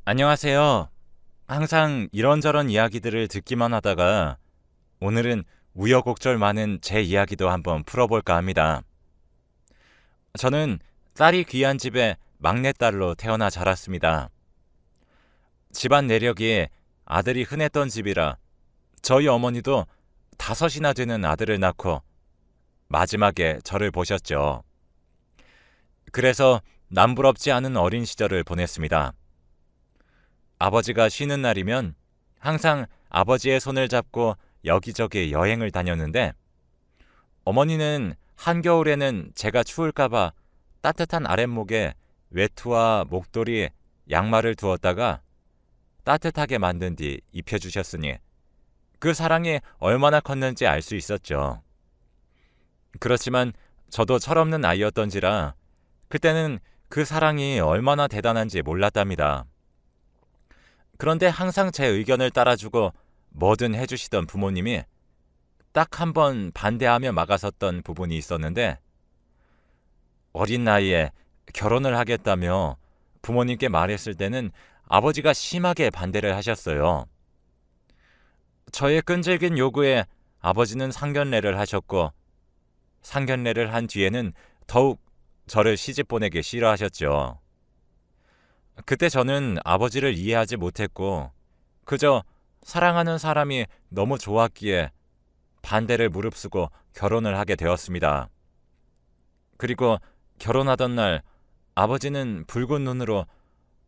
안녕하세요. 항상 이런저런 이야기들을 듣기만 하다가 오늘은 우여곡절 많은 제 이야기도 한번 풀어볼까 합니다. 저는 딸이 귀한 집에 막내딸로 태어나 자랐습니다. 집안 내력이 아들이 흔했던 집이라 저희 어머니도 다섯이나 되는 아들을 낳고 마지막에 저를 보셨죠. 그래서 남부럽지 않은 어린 시절을 보냈습니다. 아버지가 쉬는 날이면 항상 아버지의 손을 잡고 여기저기 여행을 다녔는데 어머니는 한겨울에는 제가 추울까봐 따뜻한 아랫목에 외투와 목도리, 양말을 두었다가 따뜻하게 만든 뒤 입혀주셨으니 그 사랑이 얼마나 컸는지 알 수 있었죠. 그렇지만 저도 철없는 아이였던지라 그때는 그 사랑이 얼마나 대단한지 몰랐답니다. 그런데 항상 제 의견을 따라주고 뭐든 해주시던 부모님이 딱 한 번 반대하며 막아섰던 부분이 있었는데 어린 나이에 결혼을 하겠다며 부모님께 말했을 때는 아버지가 심하게 반대를 하셨어요. 저의 끈질긴 요구에 아버지는 상견례를 하셨고 상견례를 한 뒤에는 더욱 저를 시집 보내기 싫어하셨죠. 그때 저는 아버지를 이해하지 못했고 그저 사랑하는 사람이 너무 좋았기에 반대를 무릅쓰고 결혼을 하게 되었습니다. 그리고 결혼하던 날 아버지는 붉은 눈으로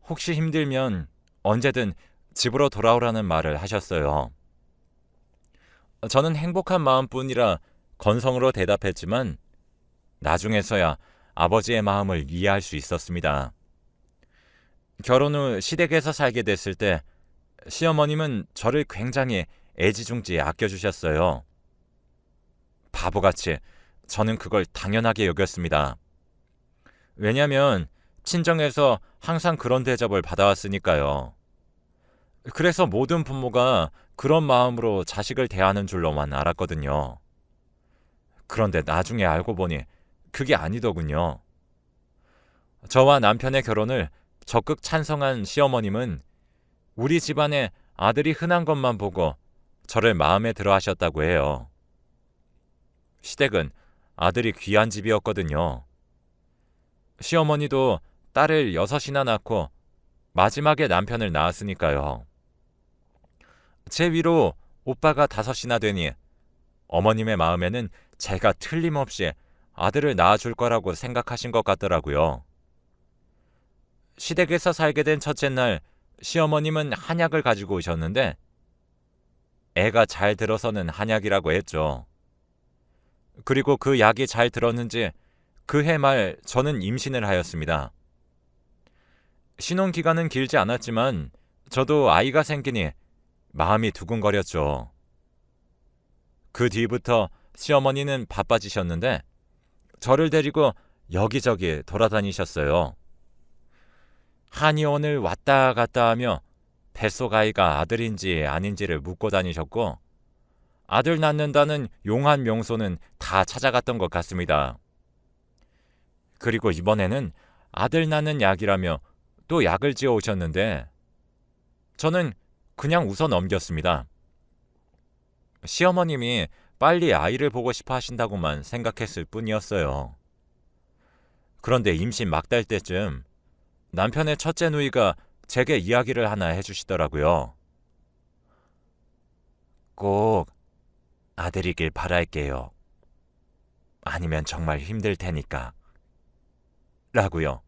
혹시 힘들면 언제든 집으로 돌아오라는 말을 하셨어요. 저는 행복한 마음뿐이라 건성으로 대답했지만 나중에서야 아버지의 마음을 이해할 수 있었습니다. 결혼 후 시댁에서 살게 됐을 때 시어머님은 저를 굉장히 애지중지 아껴주셨어요. 바보같이 저는 그걸 당연하게 여겼습니다. 왜냐하면 친정에서 항상 그런 대접을 받아왔으니까요. 그래서 모든 부모가 그런 마음으로 자식을 대하는 줄로만 알았거든요. 그런데 나중에 알고 보니 그게 아니더군요. 저와 남편의 결혼을 적극 찬성한 시어머님은 우리 집안에 아들이 흔한 것만 보고 저를 마음에 들어 하셨다고 해요. 시댁은 아들이 귀한 집이었거든요. 시어머니도 딸을 6이나 낳고 마지막에 남편을 낳았으니까요. 제 위로 오빠가 5이나 되니 어머님의 마음에는 제가 틀림없이 아들을 낳아줄 거라고 생각하신 것 같더라고요. 시댁에서 살게 된 첫째 날 시어머님은 한약을 가지고 오셨는데 애가 잘 들어서는 한약이라고 했죠. 그리고 그 약이 잘 들었는지 그 해 말 저는 임신을 하였습니다. 신혼기간은 길지 않았지만 저도 아이가 생기니 마음이 두근거렸죠. 그 뒤부터 시어머니는 바빠지셨는데 저를 데리고 여기저기 돌아다니셨어요. 한의원을 왔다 갔다 하며 뱃속 아이가 아들인지 아닌지를 묻고 다니셨고 아들 낳는다는 용한 명소는 다 찾아갔던 것 같습니다. 그리고 이번에는 아들 낳는 약이라며 또 약을 지어 오셨는데 저는 그냥 웃어 넘겼습니다. 시어머님이 빨리 아이를 보고 싶어 하신다고만 생각했을 뿐이었어요. 그런데 임신 막달 때쯤 남편의 첫째 누이가 제게 이야기를 하나 해주시더라고요. 꼭 아들이길 바랄게요. 아니면 정말 힘들 테니까. 라고요.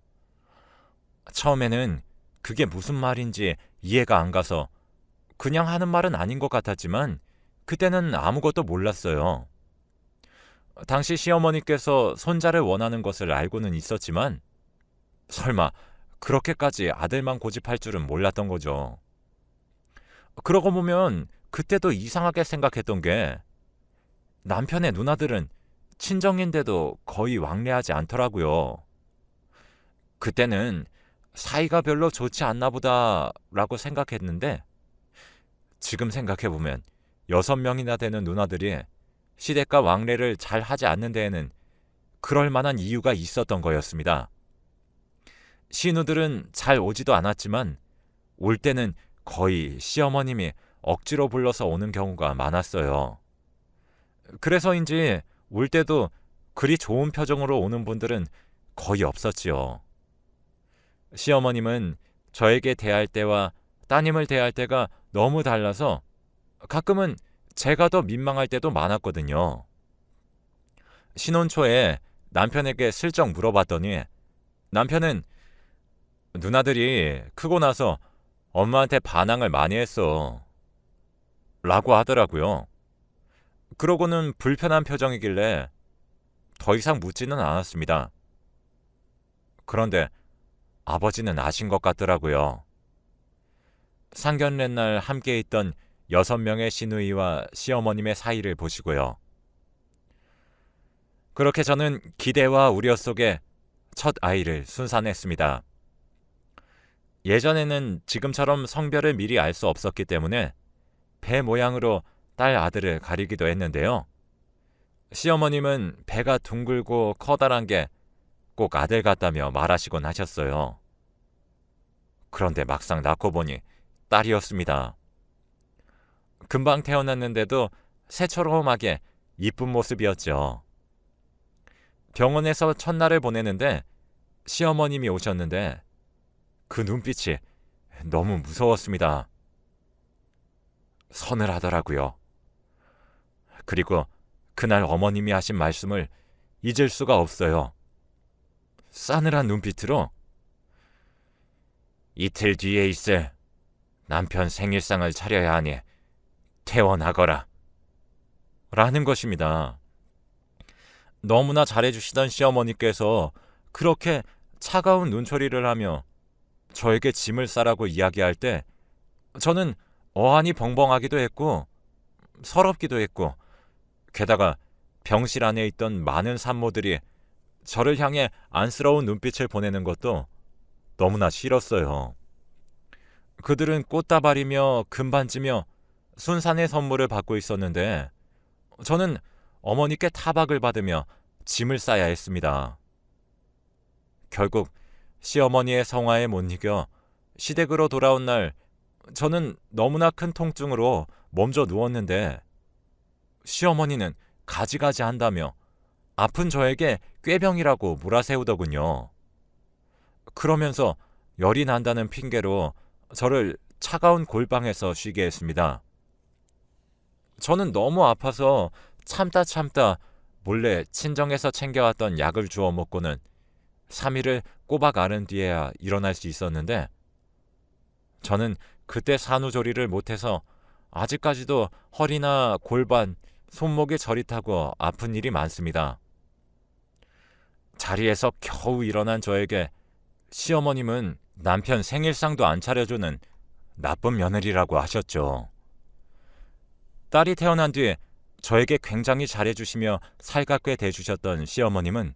처음에는 그게 무슨 말인지 이해가 안 가서 그냥 하는 말은 아닌 것 같았지만 그때는 아무것도 몰랐어요. 당시 시어머니께서 손자를 원하는 것을 알고는 있었지만 설마 그렇게까지 아들만 고집할 줄은 몰랐던 거죠. 그러고 보면 그때도 이상하게 생각했던 게 남편의 누나들은 친정인데도 거의 왕래하지 않더라고요. 그때는 사이가 별로 좋지 않나 보다라고 생각했는데 지금 생각해보면 6명이나 되는 누나들이 시댁과 왕래를 잘 하지 않는 데에는 그럴 만한 이유가 있었던 거였습니다. 신우들은 잘 오지도 않았지만 올 때는 거의 시어머님이 억지로 불러서 오는 경우가 많았어요. 그래서인지 올 때도 그리 좋은 표정으로 오는 분들은 거의 없었지요. 시어머님은 저에게 대할 때와 따님을 대할 때가 너무 달라서 가끔은 제가 더 민망할 때도 많았거든요. 신혼 초에 남편에게 슬쩍 물어봤더니 남편은 누나들이 크고 나서 엄마한테 반항을 많이 했어 라고 하더라고요. 그러고는 불편한 표정이길래 더 이상 묻지는 않았습니다. 그런데 아버지는 아신 것 같더라고요. 상견례날 함께 있던 6명의 시누이와 시어머님의 사이를 보시고요. 그렇게 저는 기대와 우려 속에 첫 아이를 순산했습니다. 예전에는 지금처럼 성별을 미리 알 수 없었기 때문에 배 모양으로 딸 아들을 가리기도 했는데요. 시어머님은 배가 둥글고 커다란 게 꼭 아들 같다며 말하시곤 하셨어요. 그런데 막상 낳고 보니 딸이었습니다. 금방 태어났는데도 새초롬하게 이쁜 모습이었죠. 병원에서 첫날을 보내는데 시어머님이 오셨는데 그 눈빛이 너무 무서웠습니다. 서늘하더라고요. 그리고 그날 어머님이 하신 말씀을 잊을 수가 없어요. 싸늘한 눈빛으로 이틀 뒤에 있을 남편 생일상을 차려야 하니 퇴원하거라 라는 것입니다. 너무나 잘해주시던 시어머니께서 그렇게 차가운 눈초리를 하며 저에게 짐을 싸라고 이야기할 때 저는 어안이 벙벙하기도 했고 서럽기도 했고 게다가 병실 안에 있던 많은 산모들이 저를 향해 안쓰러운 눈빛을 보내는 것도 너무나 싫었어요. 그들은 꽃다발이며 금반지며 순산의 선물을 받고 있었는데 저는 어머니께 타박을 받으며 짐을 싸야 했습니다. 결국 시어머니의 성화에 못 이겨 시댁으로 돌아온 날 저는 너무나 큰 통증으로 몸져 누웠는데 시어머니는 가지가지 한다며 아픈 저에게 꾀병이라고 몰아세우더군요. 그러면서 열이 난다는 핑계로 저를 차가운 골방에서 쉬게 했습니다. 저는 너무 아파서 참다 몰래 친정에서 챙겨왔던 약을 주워 먹고는 3일을 꼬박 앓은 뒤에야 일어날 수 있었는데 저는 그때 산후조리를 못해서 아직까지도 허리나 골반, 손목에 저리 타고 아픈 일이 많습니다. 자리에서 겨우 일어난 저에게 시어머님은 남편 생일상도 안 차려주는 나쁜 며느리라고 하셨죠. 딸이 태어난 뒤에 저에게 굉장히 잘해주시며 살갑게 대주셨던 시어머님은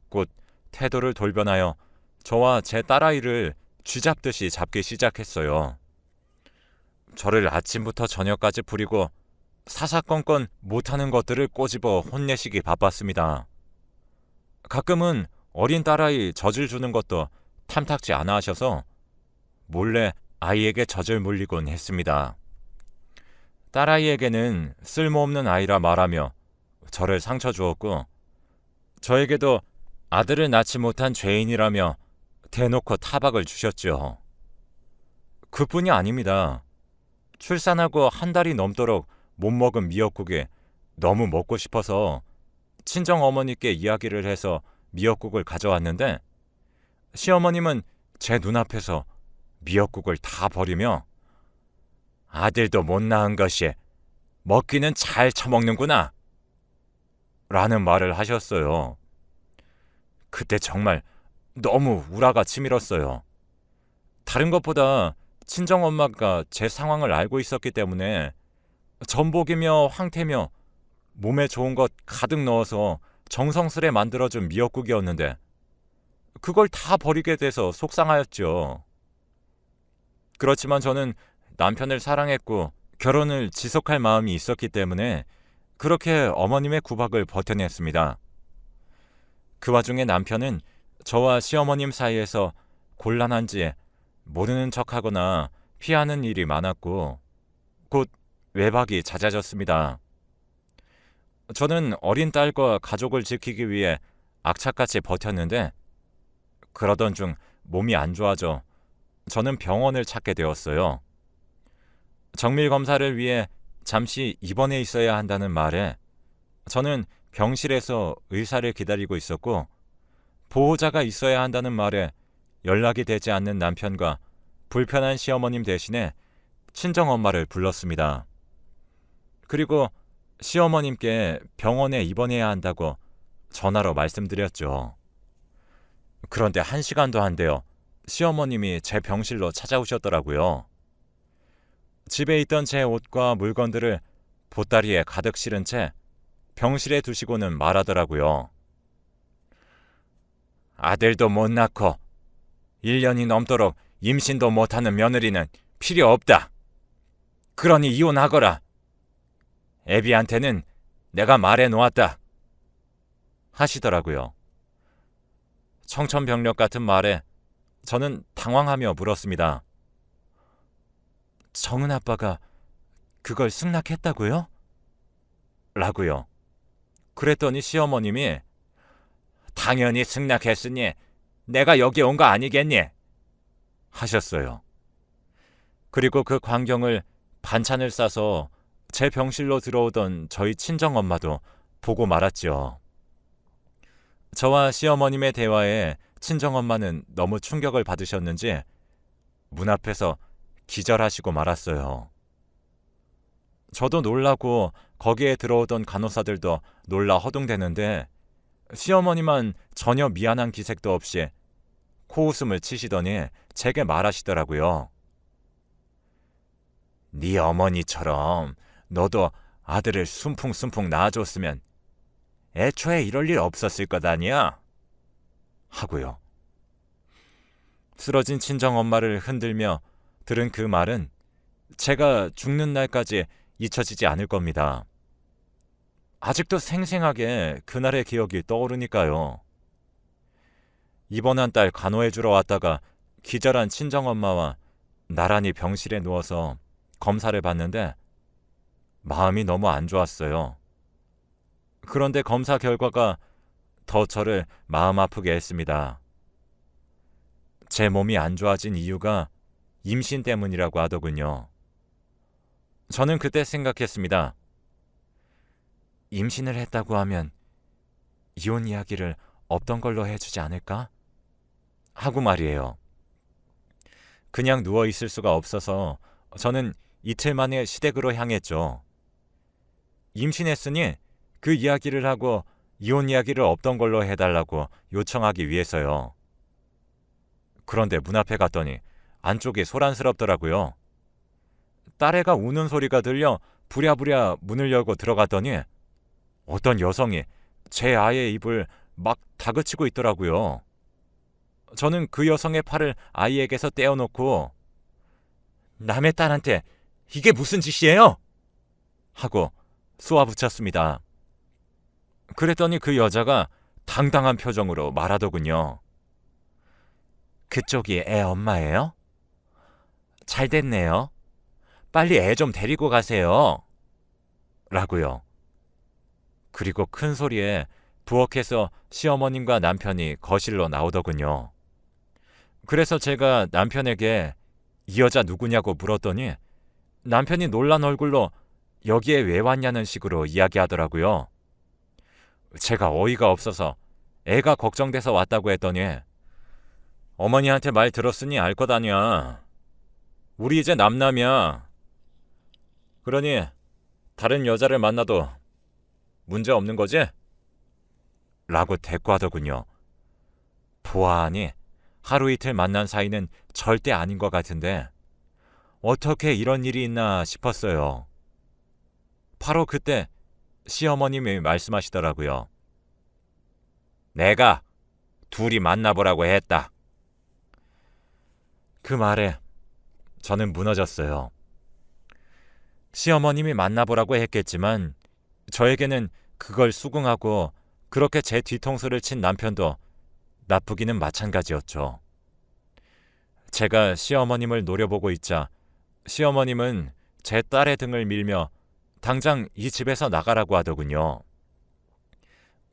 곧 태도를 돌변하여 저와 제 딸아이를 쥐잡듯이 잡기 시작했어요. 저를 아침부터 저녁까지 부리고 사사건건 못하는 것들을 꼬집어 혼내시기 바빴습니다. 가끔은 어린 딸아이 젖을 주는 것도 탐탁지 않아 하셔서 몰래 아이에게 젖을 물리곤 했습니다. 딸아이에게는 쓸모없는 아이라 말하며 저를 상처 주었고 저에게도 아들을 낳지 못한 죄인이라며 대놓고 타박을 주셨죠. 그뿐이 아닙니다. 출산하고 한 달이 넘도록 못 먹은 미역국이 너무 먹고 싶어서 친정 어머니께 이야기를 해서 미역국을 가져왔는데 시어머님은 제 눈앞에서 미역국을 다 버리며 아들도 못 낳은 것이 먹기는 잘 처먹는구나 라는 말을 하셨어요. 그때 정말 너무 우라가 치밀었어요. 다른 것보다 친정엄마가 제 상황을 알고 있었기 때문에 전복이며 황태며 몸에 좋은 것 가득 넣어서 정성스레 만들어준 미역국이었는데 그걸 다 버리게 돼서 속상하였죠. 그렇지만 저는 남편을 사랑했고 결혼을 지속할 마음이 있었기 때문에 그렇게 어머님의 구박을 버텨냈습니다. 그 와중에 남편은 저와 시어머님 사이에서 곤란한지 모르는 척하거나 피하는 일이 많았고 곧 외박이 잦아졌습니다. 저는 어린 딸과 가족을 지키기 위해 악착같이 버텼는데 그러던 중 몸이 안 좋아져 저는 병원을 찾게 되었어요. 정밀 검사를 위해 잠시 입원해 있어야 한다는 말에 저는 병실에서 의사를 기다리고 있었고 보호자가 있어야 한다는 말에 연락이 되지 않는 남편과 불편한 시어머님 대신에 친정엄마를 불렀습니다. 그리고 시어머님께 병원에 입원해야 한다고 전화로 말씀드렸죠. 그런데 1시간도 안 되어 시어머님이 제 병실로 찾아오셨더라고요. 집에 있던 제 옷과 물건들을 보따리에 가득 실은 채 병실에 두시고는 말하더라고요. 아들도 못 낳고 1년이 넘도록 임신도 못하는 며느리는 필요 없다. 그러니 이혼하거라. 애비한테는 내가 말해 놓았다. 하시더라고요. 청천벽력 같은 말에 저는 당황하며 물었습니다. 정은 아빠가 그걸 승낙했다고요? 라고요. 그랬더니 시어머님이 당연히 승낙했으니 내가 여기 온 거 아니겠니? 하셨어요. 그리고 그 광경을 반찬을 싸서 제 병실로 들어오던 저희 친정엄마도 보고 말았죠. 저와 시어머님의 대화에 친정엄마는 너무 충격을 받으셨는지 문 앞에서 기절하시고 말았어요. 저도 놀라고 거기에 들어오던 간호사들도 놀라 허둥대는데 시어머니만 전혀 미안한 기색도 없이 코웃음을 치시더니 제게 말하시더라고요. 네 어머니처럼 너도 아들을 순풍순풍 낳아줬으면 애초에 이럴 일 없었을 것 아니야? 하고요. 쓰러진 친정엄마를 흔들며 들은 그 말은 제가 죽는 날까지 잊혀지지 않을 겁니다. 아직도 생생하게 그날의 기억이 떠오르니까요. 입원한 딸 간호해주러 왔다가 기절한 친정엄마와 나란히 병실에 누워서 검사를 받는데 마음이 너무 안 좋았어요. 그런데 검사 결과가 더 저를 마음 아프게 했습니다. 제 몸이 안 좋아진 이유가 임신 때문이라고 하더군요. 저는 그때 생각했습니다. 임신을 했다고 하면 이혼 이야기를 없던 걸로 해주지 않을까? 하고 말이에요. 그냥 누워있을 수가 없어서 저는 이틀 만에 시댁으로 향했죠. 임신했으니 그 이야기를 하고 이혼 이야기를 없던 걸로 해달라고 요청하기 위해서요. 그런데 문 앞에 갔더니 안쪽이 소란스럽더라고요. 딸애가 우는 소리가 들려 부랴부랴 문을 열고 들어갔더니 어떤 여성이 제 아이의 입을 막 다그치고 있더라고요. 저는 그 여성의 팔을 아이에게서 떼어놓고 남의 딸한테 이게 무슨 짓이에요? 하고 쏘아붙였습니다. 그랬더니 그 여자가 당당한 표정으로 말하더군요. 그쪽이 애 엄마예요? 잘 됐네요. 빨리 애 좀 데리고 가세요. 라고요. 그리고 큰 소리에 부엌에서 시어머님과 남편이 거실로 나오더군요. 그래서 제가 남편에게 이 여자 누구냐고 물었더니 남편이 놀란 얼굴로 여기에 왜 왔냐는 식으로 이야기하더라고요. 제가 어이가 없어서 애가 걱정돼서 왔다고 했더니 어머니한테 말 들었으니 알 것 아니야. 우리 이제 남남이야. 그러니 다른 여자를 만나도 문제 없는 거지? 라고 대꾸하더군요. 보아하니 하루 이틀 만난 사이는 절대 아닌 것 같은데 어떻게 이런 일이 있나 싶었어요. 바로 그때 시어머님이 말씀하시더라고요. 내가 둘이 만나보라고 했다. 그 말에 저는 무너졌어요. 시어머님이 만나보라고 했겠지만 저에게는 그걸 수긍하고 그렇게 제 뒤통수를 친 남편도 나쁘기는 마찬가지였죠. 제가 시어머님을 노려보고 있자 시어머님은 제 딸의 등을 밀며 당장 이 집에서 나가라고 하더군요.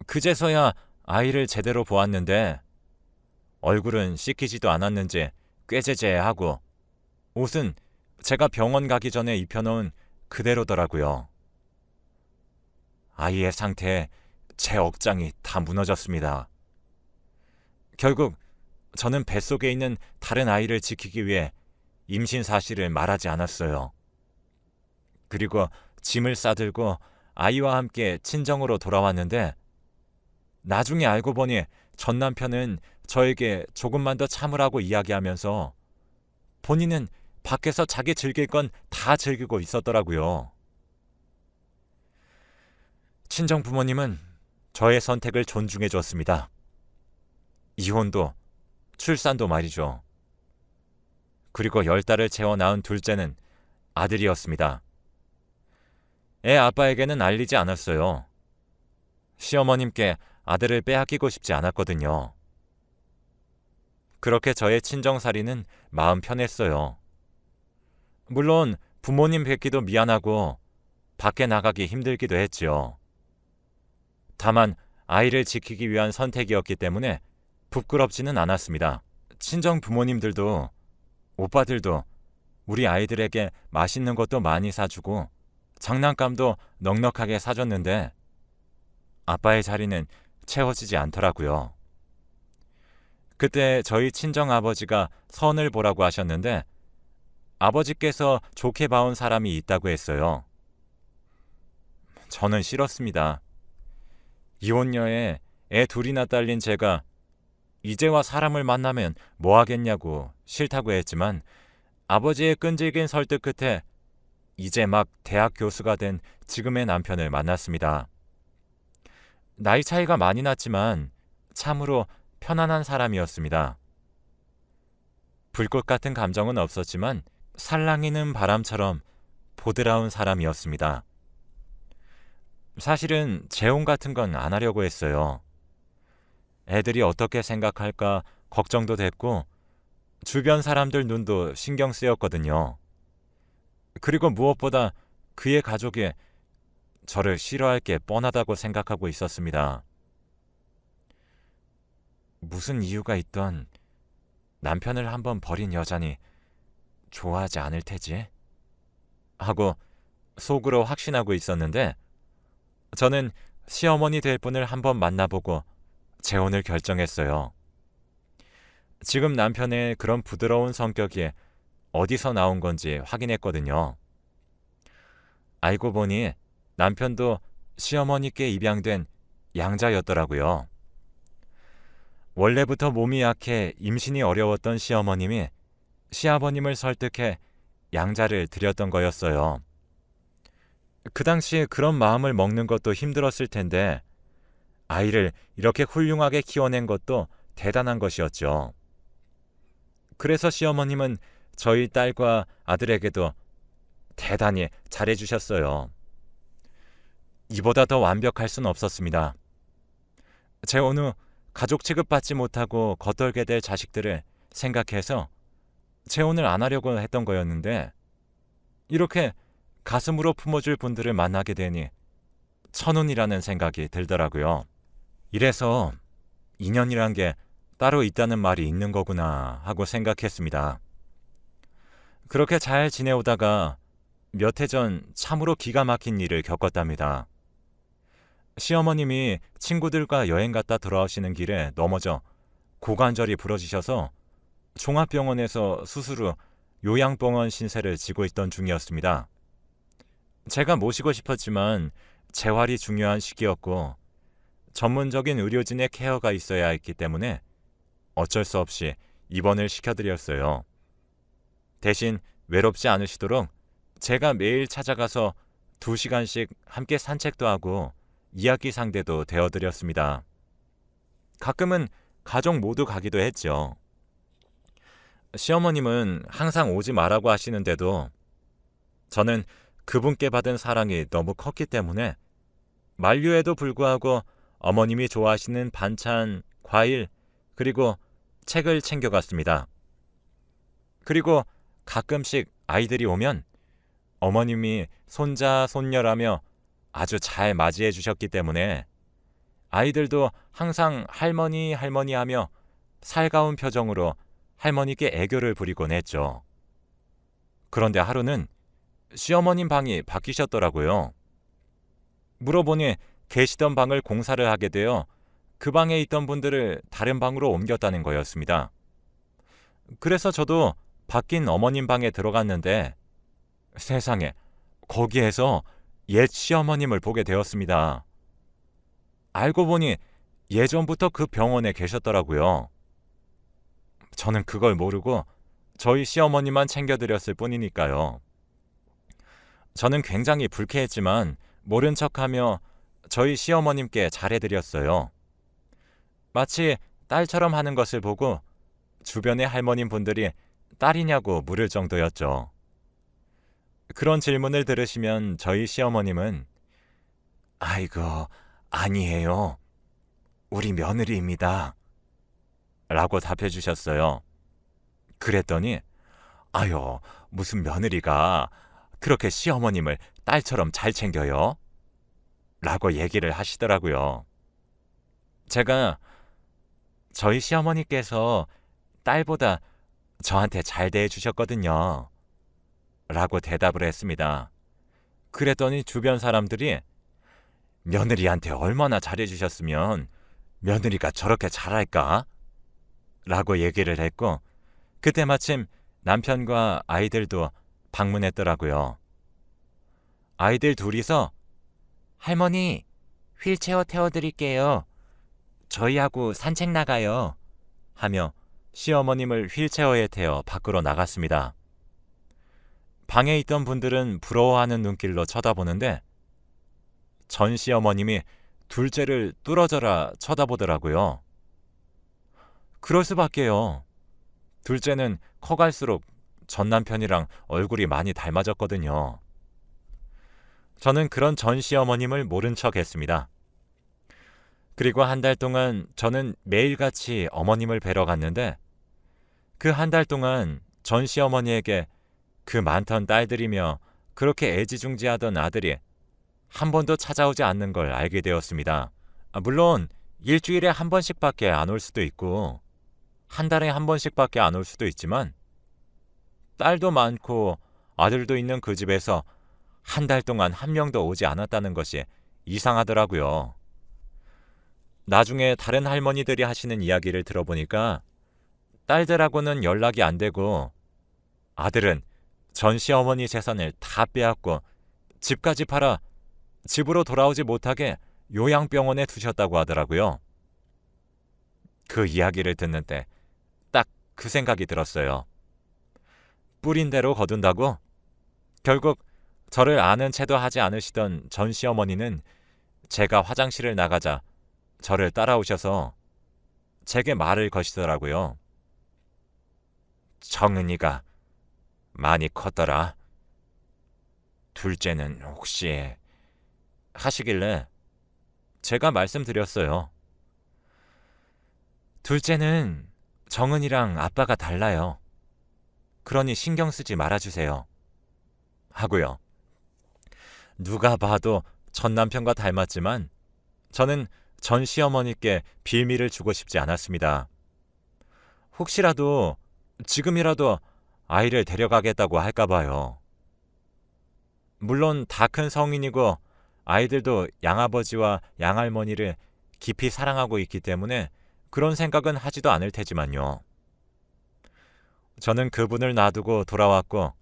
그제서야 아이를 제대로 보았는데 얼굴은 씻기지도 않았는지 꾀재재하고 옷은 제가 병원 가기 전에 입혀놓은 그대로더라고요. 아이의 상태에 제 억장이 다 무너졌습니다. 결국 저는 뱃속에 있는 다른 아이를 지키기 위해 임신 사실을 말하지 않았어요. 그리고 짐을 싸들고 아이와 함께 친정으로 돌아왔는데 나중에 알고 보니 전 남편은 저에게 조금만 더 참으라고 이야기하면서 본인은 밖에서 자기 즐길 건 다 즐기고 있었더라고요. 친정 부모님은 저의 선택을 존중해 줬습니다. 이혼도 출산도 말이죠. 그리고 10달을 채워 낳은 둘째는 아들이었습니다. 애 아빠에게는 알리지 않았어요. 시어머님께 아들을 빼앗기고 싶지 않았거든요. 그렇게 저의 친정살이는 마음 편했어요. 물론 부모님 뵙기도 미안하고 밖에 나가기 힘들기도 했지요. 다만 아이를 지키기 위한 선택이었기 때문에 부끄럽지는 않았습니다. 친정 부모님들도 오빠들도 우리 아이들에게 맛있는 것도 많이 사주고 장난감도 넉넉하게 사줬는데 아빠의 자리는 채워지지 않더라고요. 그때 저희 친정아버지가 선을 보라고 하셨는데 아버지께서 좋게 봐온 사람이 있다고 했어요. 저는 싫었습니다. 이혼녀에 애 둘이나 딸린 제가 이제와 사람을 만나면 뭐 하겠냐고 싫다고 했지만 아버지의 끈질긴 설득 끝에 이제 막 대학 교수가 된 지금의 남편을 만났습니다. 나이 차이가 많이 났지만 참으로 편안한 사람이었습니다. 불꽃 같은 감정은 없었지만 살랑이는 바람처럼 보드라운 사람이었습니다. 사실은 재혼 같은 건 안 하려고 했어요. 애들이 어떻게 생각할까 걱정도 됐고 주변 사람들 눈도 신경 쓰였거든요. 그리고 무엇보다 그의 가족이 저를 싫어할 게 뻔하다고 생각하고 있었습니다. 무슨 이유가 있던 남편을 한번 버린 여자니 좋아하지 않을 테지? 하고 속으로 확신하고 있었는데 저는 시어머니 될 분을 한번 만나보고 재혼을 결정했어요. 지금 남편의 그런 부드러운 성격이 어디서 나온 건지 확인했거든요. 알고 보니 남편도 시어머니께 입양된 양자였더라고요. 원래부터 몸이 약해 임신이 어려웠던 시어머님이 시아버님을 설득해 양자를 드렸던 거였어요. 그 당시 그런 마음을 먹는 것도 힘들었을 텐데 아이를 이렇게 훌륭하게 키워낸 것도 대단한 것이었죠. 그래서 시어머님은 저희 딸과 아들에게도 대단히 잘해주셨어요. 이보다 더 완벽할 순 없었습니다. 재혼 후 가족 취급받지 못하고 겉돌게 될 자식들을 생각해서 재혼을 안 하려고 했던 거였는데 이렇게 가슴으로 품어줄 분들을 만나게 되니 천운이라는 생각이 들더라고요. 이래서 인연이란 게 따로 있다는 말이 있는 거구나 하고 생각했습니다. 그렇게 잘 지내오다가 몇 해 전 참으로 기가 막힌 일을 겪었답니다. 시어머님이 친구들과 여행 갔다 돌아오시는 길에 넘어져 고관절이 부러지셔서 종합병원에서 수술 후 요양병원 신세를 지고 있던 중이었습니다. 제가 모시고 싶었지만 재활이 중요한 시기였고 전문적인 의료진의 케어가 있어야 했기 때문에 어쩔 수 없이 입원을 시켜드렸어요. 대신 외롭지 않으시도록 제가 매일 찾아가서 2시간씩 함께 산책도 하고 이야기 상대도 되어드렸습니다. 가끔은 가족 모두 가기도 했죠. 시어머님은 항상 오지 말라고 하시는데도 저는 그분께 받은 사랑이 너무 컸기 때문에 만류에도 불구하고 어머님이 좋아하시는 반찬, 과일, 그리고 책을 챙겨갔습니다. 그리고 가끔씩 아이들이 오면 어머님이 손자, 손녀라며 아주 잘 맞이해 주셨기 때문에 아이들도 항상 할머니, 할머니 하며 살가운 표정으로 할머니께 애교를 부리곤 했죠. 그런데 하루는 시어머님 방이 바뀌셨더라고요. 물어보니 계시던 방을 공사를 하게 되어 그 방에 있던 분들을 다른 방으로 옮겼다는 거였습니다. 그래서 저도 바뀐 어머님 방에 들어갔는데 세상에, 거기에서 옛 시어머님을 보게 되었습니다. 알고 보니 예전부터 그 병원에 계셨더라고요. 저는 그걸 모르고 저희 시어머니만 챙겨드렸을 뿐이니까요. 저는 굉장히 불쾌했지만 모른 척하며 저희 시어머님께 잘해드렸어요. 마치 딸처럼 하는 것을 보고 주변의 할머님 분들이 딸이냐고 물을 정도였죠. 그런 질문을 들으시면 저희 시어머님은 아이고, 아니에요. 우리 며느리입니다. 라고 답해 주셨어요. 그랬더니 아유, 무슨 며느리가 그렇게 시어머님을 딸처럼 잘 챙겨요? 라고 얘기를 하시더라고요. 제가 저희 시어머니께서 딸보다 저한테 잘 대해주셨거든요. 라고 대답을 했습니다. 그랬더니 주변 사람들이 며느리한테 얼마나 잘해주셨으면 며느리가 저렇게 잘할까? 라고 얘기를 했고 그때 마침 남편과 아이들도 방문했더라고요. 아이들 둘이서 할머니, 휠체어 태워드릴게요. 저희하고 산책 나가요. 하며 시어머님을 휠체어에 태워 밖으로 나갔습니다. 방에 있던 분들은 부러워하는 눈길로 쳐다보는데 전 시어머님이 둘째를 뚫어져라 쳐다보더라고요. 그럴 수밖에요. 둘째는 커갈수록 전 남편이랑 얼굴이 많이 닮아졌거든요. 저는 그런 전 시어머님을 모른 척 했습니다. 그리고 한 달 동안 저는 매일같이 어머님을 뵈러 갔는데 그 한 달 동안 전 시어머니에게 그 많던 딸들이며 그렇게 애지중지하던 아들이 한 번도 찾아오지 않는 걸 알게 되었습니다. 물론 일주일에 한 번씩밖에 안 올 수도 있고 한 달에 한 번씩밖에 안 올 수도 있지만 딸도 많고 아들도 있는 그 집에서 한 달 동안 한 명도 오지 않았다는 것이 이상하더라고요. 나중에 다른 할머니들이 하시는 이야기를 들어보니까 딸들하고는 연락이 안 되고 아들은 전 시어머니 재산을 다 빼앗고 집까지 팔아 집으로 돌아오지 못하게 요양병원에 두셨다고 하더라고요. 그 이야기를 듣는 때 딱 그 생각이 들었어요. 뿌린 대로 거둔다고? 결국 저를 아는 채도 하지 않으시던 전 시어머니는 제가 화장실을 나가자 저를 따라오셔서 제게 말을 거시더라고요. 정은이가 많이 컸더라. 둘째는 혹시 하시길래 제가 말씀드렸어요. 둘째는 정은이랑 아빠가 달라요. 그러니 신경 쓰지 말아주세요. 하고요. 누가 봐도 전 남편과 닮았지만 저는 전 시어머니께 비밀을 주고 싶지 않았습니다. 혹시라도 지금이라도 아이를 데려가겠다고 할까봐요. 물론 다 큰 성인이고 아이들도 양아버지와 양할머니를 깊이 사랑하고 있기 때문에 그런 생각은 하지도 않을 테지만요. 저는 그분을 놔두고 돌아왔고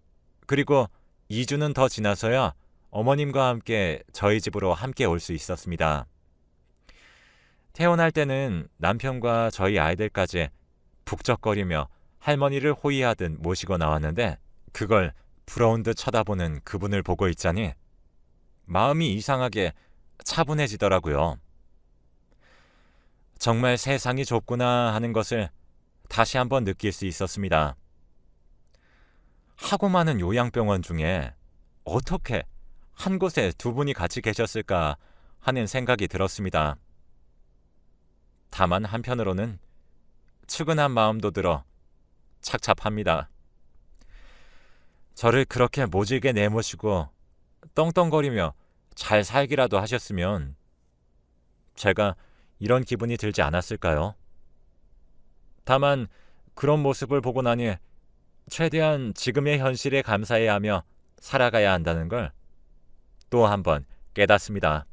그리고 2주는 더 지나서야 어머님과 함께 저희 집으로 함께 올 수 있었습니다. 태어날 때는 남편과 저희 아이들까지 북적거리며 할머니를 호위하듯 모시고 나왔는데 그걸 부러운 듯 쳐다보는 그분을 보고 있자니 마음이 이상하게 차분해지더라고요. 정말 세상이 좁구나 하는 것을 다시 한번 느낄 수 있었습니다. 하고 많은 요양병원 중에 어떻게 한 곳에 두 분이 같이 계셨을까 하는 생각이 들었습니다. 다만 한편으로는 측은한 마음도 들어 착잡합니다. 저를 그렇게 모질게 내모시고 떵떵거리며 잘 살기라도 하셨으면 제가 이런 기분이 들지 않았을까요? 다만 그런 모습을 보고 나니 최대한 지금의 현실에 감사해야 하며 살아가야 한다는 걸 또 한 번 깨닫습니다.